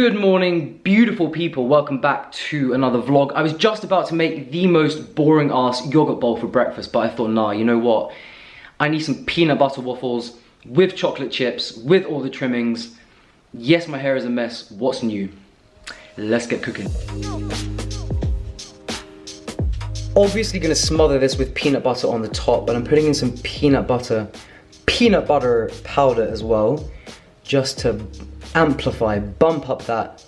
Good morning, beautiful people. Welcome back to another vlog. I was just about to make the most boring ass yogurt bowl for breakfast, but I thought, nah, you know what? I need some peanut butter waffles with chocolate chips, with all the trimmings. Yes, my hair is a mess. What's new? Let's get cooking. Obviously gonna smother this with peanut butter on the top, but I'm putting in some peanut butter powder as well, just to amplify, bump up that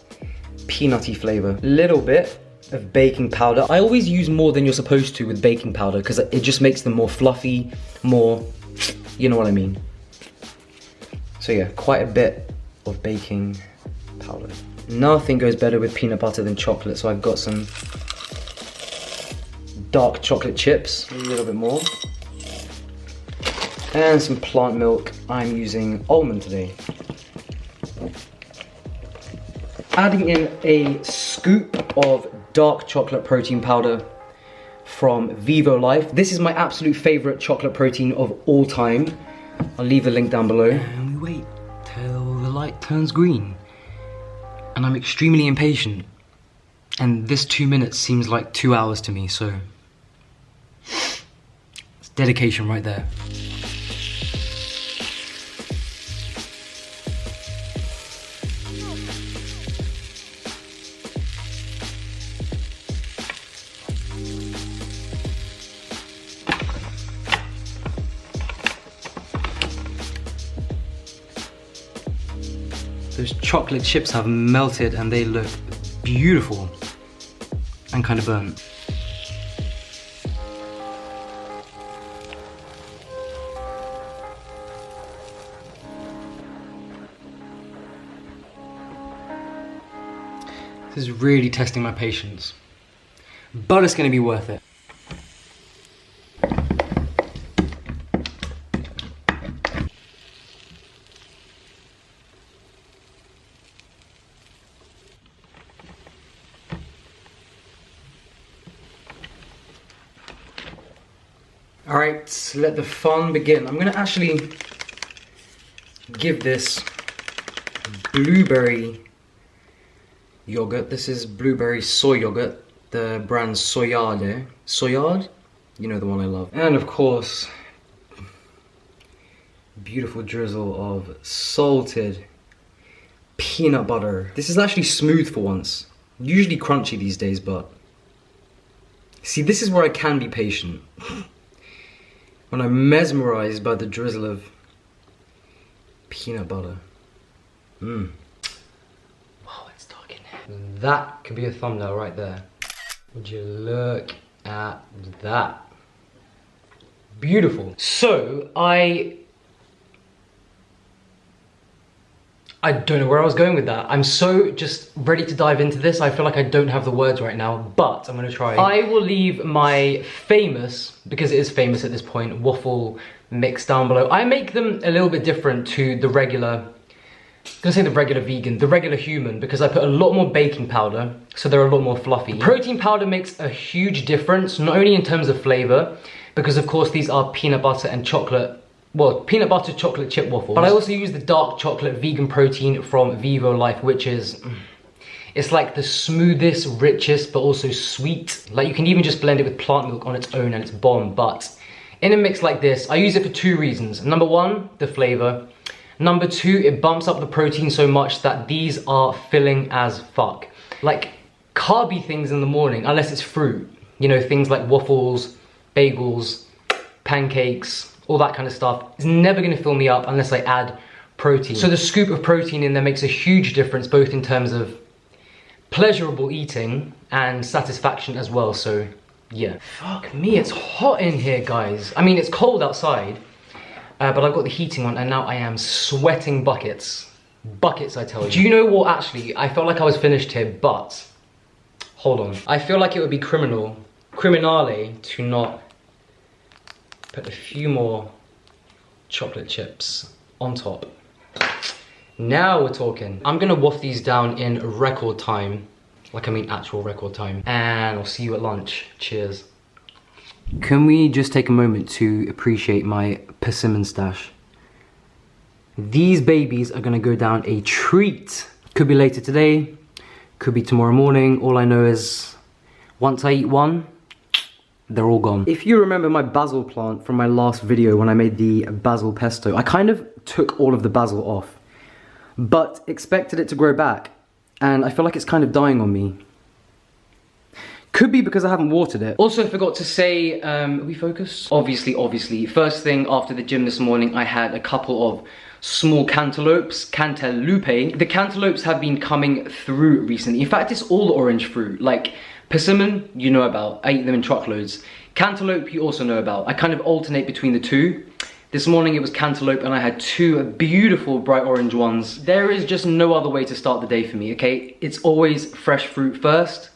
peanutty flavor. Little bit of baking powder. I always use more than you're supposed to with baking powder because it just makes them more fluffy, more, you know what I mean. So yeah, quite a bit of baking powder. Nothing goes better with peanut butter than chocolate, so I've got some dark chocolate chips, a little bit more, and some plant milk. I'm using almond today. Adding in a scoop of dark chocolate protein powder from Vivo Life. This is my absolute favorite chocolate protein of all time. I'll leave the link down below. And we wait till the light turns green. And I'm extremely impatient. And this 2 minutes seems like 2 hours to me, so it's dedication right there. Those chocolate chips have melted and they look beautiful and kind of burnt. This is really testing my patience, but it's going to be worth it. Alright, let the fun begin. I'm gonna actually give this blueberry yogurt. This is blueberry soy yogurt, the brand Soyade. Soyade? You know the one I love. And of course, beautiful drizzle of salted peanut butter. This is actually smooth for once. Usually crunchy these days, but see, this is where I can be patient. When I'm mesmerized by the drizzle of peanut butter. Wow, it's dark in here. That could be a thumbnail right there. Would you look at that? Beautiful. So, I don't know where I was going with that. I'm so just ready to dive into this. I feel like I don't have the words right now, but I'm gonna try. I will leave my famous, because it is famous at this point, waffle mix down below. I make them a little bit different to the regular, I'm gonna say the regular vegan, the regular human, because I put a lot more baking powder, so they're a lot more fluffy. Protein powder makes a huge difference, not only in terms of flavor, because of course these are peanut butter and chocolate, well, peanut butter chocolate chip waffles. But I also use the dark chocolate vegan protein from Vivo Life, which is, it's like the smoothest, richest, but also sweet. Like you can even just blend it with plant milk on its own and it's bomb. But in a mix like this, I use it for 2 reasons. Number 1, the flavor. Number 2, it bumps up the protein so much that these are filling as fuck. Like carby things in the morning, unless it's fruit. You know, things like waffles, bagels, pancakes, all that kind of stuff is never gonna fill me up unless I add protein. So the scoop of protein in there makes a huge difference, both in terms of pleasurable eating and satisfaction as well, so yeah. Fuck me, it's hot in here, guys. I mean, it's cold outside, but I've got the heating on and now I am sweating buckets. Buckets, I tell you. Do you know what, actually, I felt like I was finished here, but hold on. I feel like it would be criminale to not put a few more chocolate chips on top. Now we're talking. I'm gonna waft these down in record time. Like I mean actual record time. And I'll see you at lunch. Cheers. Can we just take a moment to appreciate my persimmon stash? These babies are gonna go down a treat. Could be later today, could be tomorrow morning. All I know is once I eat one, they're all gone. If you remember my basil plant from my last video when I made the basil pesto, I kind of took all of the basil off, but expected it to grow back, and I feel like it's kind of dying on me. Could be because I haven't watered it. Also forgot to say, are we focused? Obviously, first thing after the gym this morning, I had a couple of small cantaloupe. The cantaloupes have been coming through recently. In fact, it's all orange fruit. Like persimmon, you know about. I eat them in truckloads. Cantaloupe, you also know about. I kind of alternate between the two. This morning it was cantaloupe and I had two beautiful bright orange ones. There is just no other way to start the day for me, okay? It's always fresh fruit first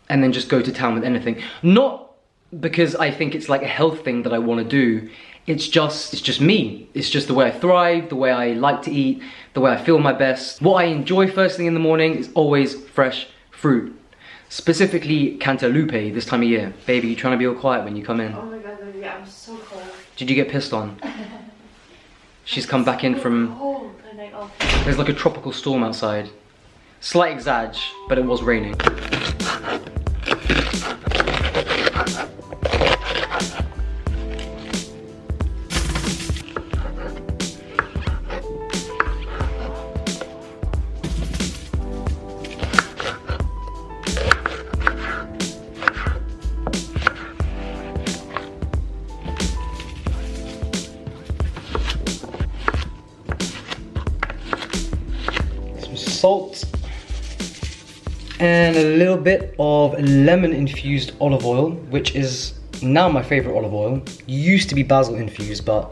and then just go to town with anything. Not because I think it's like a health thing that I want to do. It's just me. It's just the way I thrive, the way I like to eat, the way I feel my best. What I enjoy first thing in the morning is always fresh fruit. Specifically cantaloupe this time of year. Baby, you trying to be all quiet when you come in? Oh my god, baby, I'm so cold. Did you get pissed on? She's come back in from... Cold. Oh. There's like a tropical storm outside. Slight exag, but it was raining. Salt and a little bit of lemon infused olive oil, which is now my favorite olive oil. Used to be basil infused, but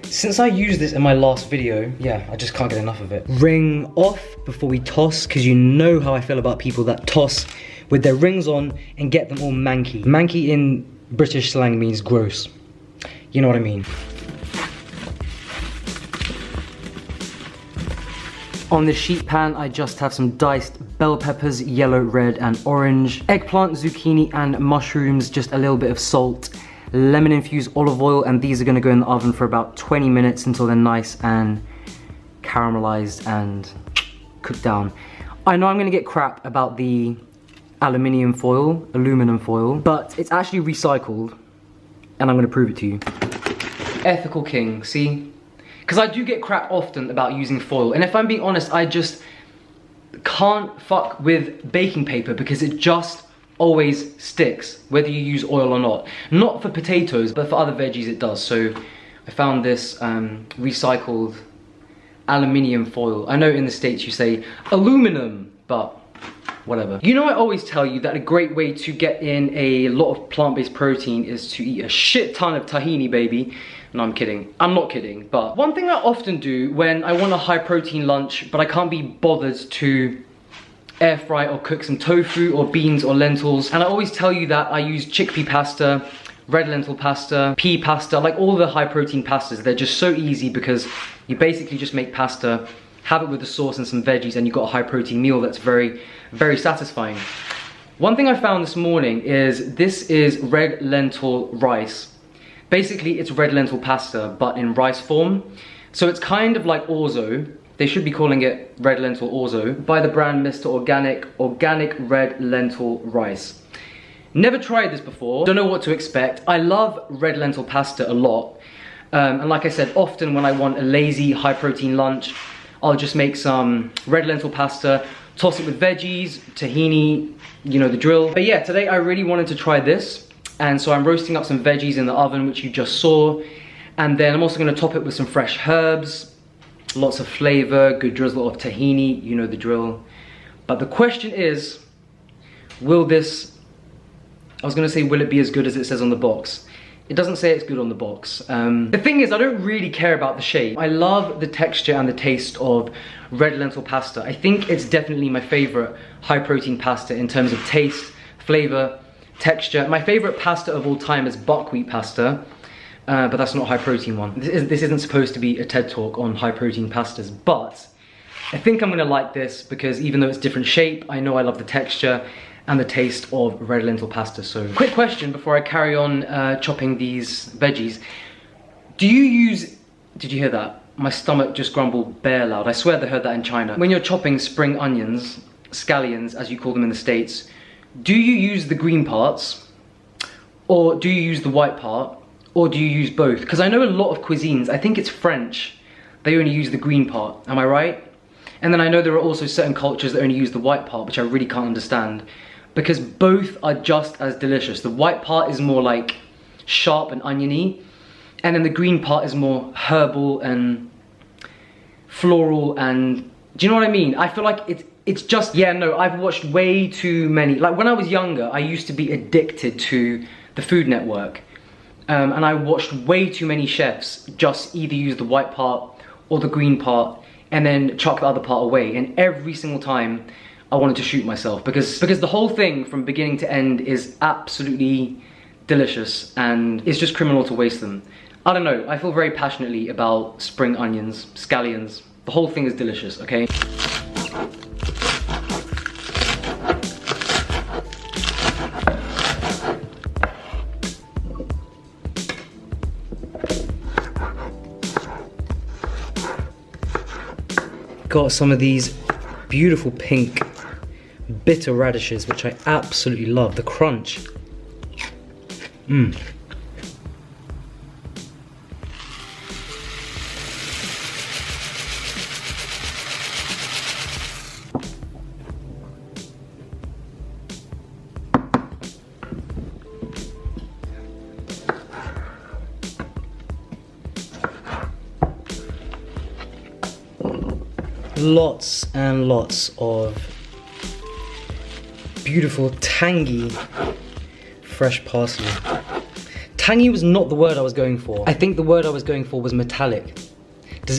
since I used this in my last video, yeah, I just can't get enough of it. Ring off before we toss, because you know how I feel about people that toss with their rings on and get them all manky. Manky in British slang means gross. You know what I mean. On the sheet pan, I just have some diced bell peppers, yellow, red, and orange. Eggplant, zucchini, and mushrooms, just a little bit of salt, lemon-infused olive oil, and these are gonna go in the oven for about 20 minutes until they're nice and caramelized and cooked down. I know I'm gonna get crap about the aluminum foil, but it's actually recycled, and I'm gonna prove it to you. Ethical king, see? Because I do get crap often about using foil, and if I'm being honest, I just can't fuck with baking paper because it just always sticks, whether you use oil or not. Not for potatoes, but for other veggies it does. So I found this recycled aluminium foil. I know in the States you say aluminum, but whatever. You know, I always tell you that a great way to get in a lot of plant-based protein is to eat a shit ton of tahini, baby. No, I'm kidding. I'm not kidding, but one thing I often do when I want a high protein lunch, but I can't be bothered to air fry or cook some tofu or beans or lentils, and I always tell you that I use chickpea pasta, red lentil pasta, pea pasta, like all the high protein pastas. They're just so easy because you basically just make pasta, have it with the sauce and some veggies, and you've got a high protein meal that's very, very satisfying. One thing I found this morning is this is red lentil rice. Basically, it's red lentil pasta, but in rice form. So it's kind of like orzo. They should be calling it red lentil orzo, by the brand Mr. Organic red lentil rice. Never tried this before, don't know what to expect. I love red lentil pasta a lot. And like I said, often when I want a lazy, high protein lunch, I'll just make some red lentil pasta, toss it with veggies, tahini, you know the drill. But yeah, today I really wanted to try this. And so I'm roasting up some veggies in the oven, which you just saw. And then I'm also gonna top it with some fresh herbs, lots of flavor, good drizzle of tahini, you know the drill. But the question is, will this, I was gonna say, will it be as good as it says on the box? It doesn't say it's good on the box. The thing is, I don't really care about the shape. I love the texture and the taste of red lentil pasta. I think it's definitely my favorite high protein pasta in terms of taste, flavor, texture. My favorite pasta of all time is buckwheat pasta, but that's not a high protein one. This isn't supposed to be a TED talk on high protein pastas, but I think I'm gonna like this because even though it's different shape, I know I love the texture and the taste of red lentil pasta. So quick question before I carry on chopping these veggies. Do you use, did you hear that? My stomach just grumbled bare loud. I swear they heard that in China. When you're chopping spring onions, scallions as you call them in the States, do you use the green parts? Or do you use the white part? Or do you use both? Because I know a lot of cuisines, I think it's French, they only use the green part, am I right? And then I know there are also certain cultures that only use the white part, which I really can't understand. Because both are just as delicious. The white part is more like sharp and oniony, and then the green part is more herbal and floral and, do you know what I mean? I feel like it's just, yeah, no, I've watched way too many. Like when I was younger, I used to be addicted to the Food Network. And I watched way too many chefs just either use the white part or the green part and then chuck the other part away. And every single time I wanted to shoot myself because the whole thing from beginning to end is absolutely delicious and it's just criminal to waste them. I don't know, I feel very passionately about spring onions, scallions. The whole thing is delicious, okay? Got some of these beautiful pink bitter radishes, which I absolutely love. The crunch. Mmm. Lots and lots of beautiful, tangy, fresh parsley. Tangy was not the word I was going for. I think the word I was going for was metallic.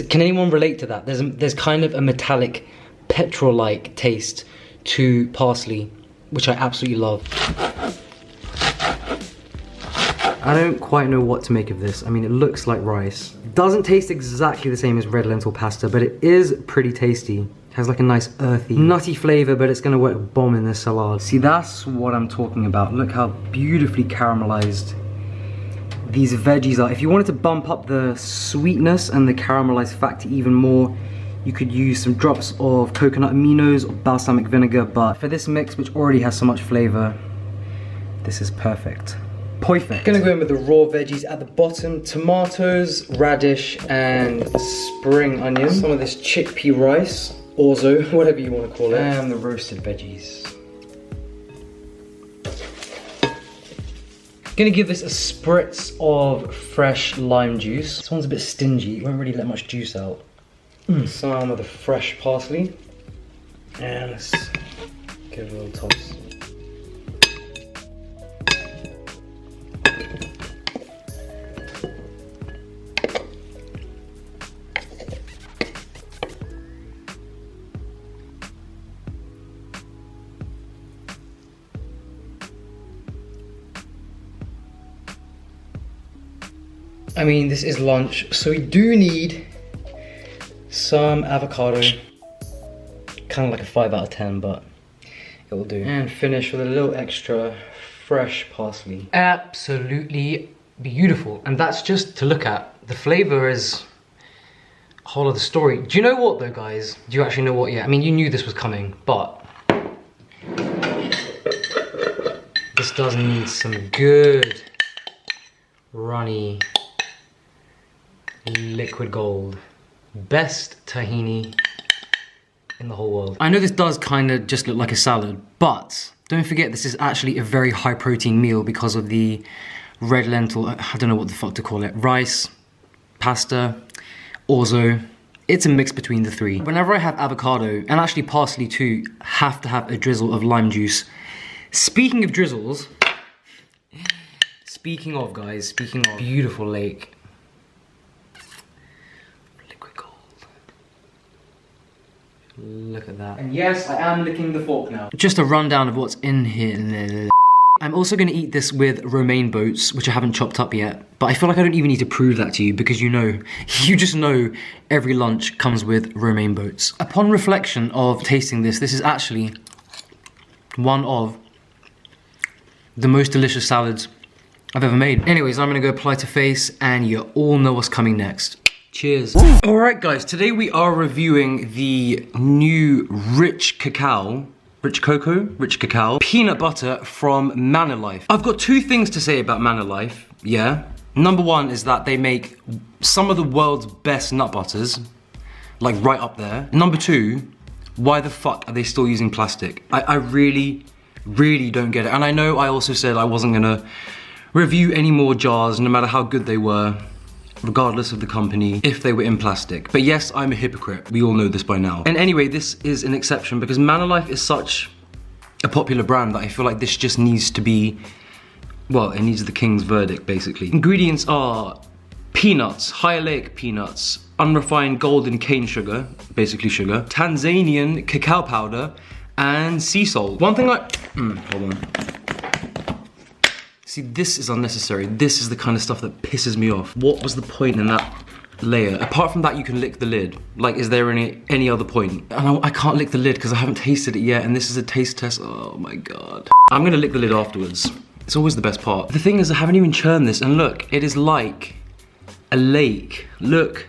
Can anyone relate to that? There's kind of a metallic, petrol-like taste to parsley, which I absolutely love. I don't quite know what to make of this. I mean, it looks like rice. Doesn't taste exactly the same as red lentil pasta, but it is pretty tasty. It has like a nice earthy, nutty flavor, but it's gonna work bomb in this salad. See, that's what I'm talking about. Look how beautifully caramelized these veggies are. If you wanted to bump up the sweetness and the caramelized factor even more, you could use some drops of coconut aminos or balsamic vinegar, but for this mix, which already has so much flavor, this is perfect. Perfect. Gonna go in with the raw veggies at the bottom. Tomatoes, radish, and spring onion. Some of this chickpea rice, orzo, whatever you want to call it. And the roasted veggies. Gonna give this a spritz of fresh lime juice. This one's a bit stingy, it won't really let much juice out. Some of the fresh parsley. And let's give it a little toss. I mean, this is lunch, so we do need some avocado. Kind of like a 5 out of 10, but it will do. And finish with a little extra fresh parsley. Absolutely beautiful. And that's just to look at. The flavor is a whole other story. Do you know what though, guys? Do you actually know what yet? I mean, you knew this was coming, but this does need some good runny liquid gold. Best tahini in the whole world. I know this does kind of just look like a salad, but don't forget this is actually a very high protein meal because of the red lentil, I don't know what the fuck to call it, rice, pasta, orzo. It's a mix between the three. Whenever I have avocado, and actually parsley too, have to have a drizzle of lime juice. Speaking of drizzles, speaking of beautiful lake. Look at that. And yes, I am licking the fork now. Just a rundown of what's in here. I'm also going to eat this with romaine boats, which I haven't chopped up yet. But I feel like I don't even need to prove that to you because you just know every lunch comes with romaine boats. Upon reflection of tasting this, this is actually one of the most delicious salads I've ever made. Anyways, I'm going to go apply to face and you all know what's coming next. Cheers. Alright guys, today we are reviewing the new rich cacao peanut butter from Manor Life. I've got two things to say about Manor Life, yeah. Number one is that they make some of the world's best nut butters, like right up there. Number two, why the fuck are they still using plastic? I really don't get it. And I know I also said I wasn't gonna review any more jars, no matter how good they were, regardless of the company, if they were in plastic. But yes, I'm a hypocrite. We all know this by now. And anyway, this is an exception because Manor Life is such a popular brand that I feel like this just needs to be, well, it needs the king's verdict, basically. Ingredients are peanuts, high oleic peanuts, unrefined golden cane sugar, basically sugar, Tanzanian cacao powder, and sea salt. One thing hold on. See, this is unnecessary. This is the kind of stuff that pisses me off. What was the point in that layer? Apart from that, you can lick the lid. Like, is there any other point? And I can't lick the lid because I haven't tasted it yet, and this is a taste test. Oh my God. I'm gonna lick the lid afterwards. It's always the best part. The thing is, I haven't even churned this, and look, it is like a lake. Look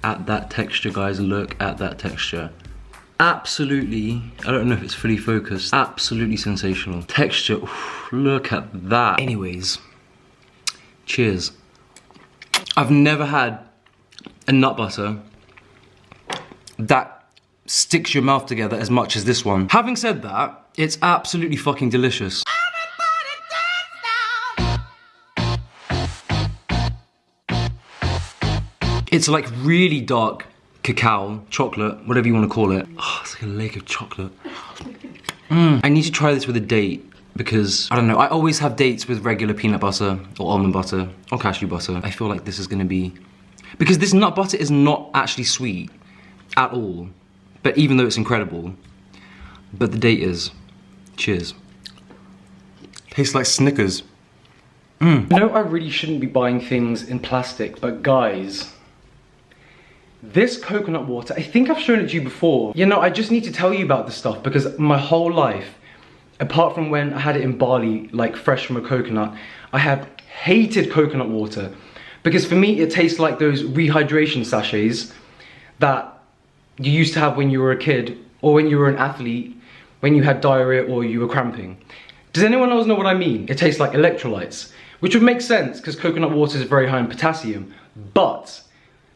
at that texture, guys. Look at that texture. Absolutely, I don't know if it's fully focused, absolutely sensational. Texture, oof, look at that. Anyways, cheers. I've never had a nut butter that sticks your mouth together as much as this one. Having said that, it's absolutely fucking delicious. It's like really dark cacao, chocolate, whatever you want to call it. Oh, it's like a lake of chocolate. I need to try this with a date because, I don't know, I always have dates with regular peanut butter or almond butter or cashew butter. I feel like this is gonna be, because this nut butter is not actually sweet at all, but even though it's incredible, but the date is. Cheers. Tastes like Snickers. I know I really shouldn't be buying things in plastic, but guys, this coconut water, I think I've shown it to you before. You know, I just need to tell you about this stuff because my whole life, apart from when I had it in Bali, like fresh from a coconut, I have hated coconut water. Because for me, it tastes like those rehydration sachets that you used to have when you were a kid or when you were an athlete, when you had diarrhea or you were cramping. Does anyone else know what I mean? It tastes like electrolytes, which would make sense because coconut water is very high in potassium. But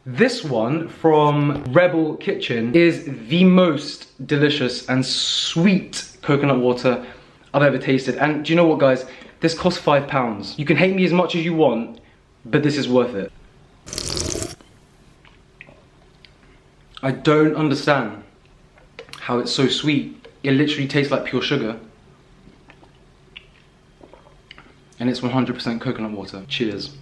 this one from Rebel Kitchen is the most delicious and sweet coconut water I've ever tasted. And do you know what, guys? This costs £5. You can hate me as much as you want, but this is worth it. I don't understand how it's so sweet. It literally tastes like pure sugar. And it's 100% coconut water. Cheers.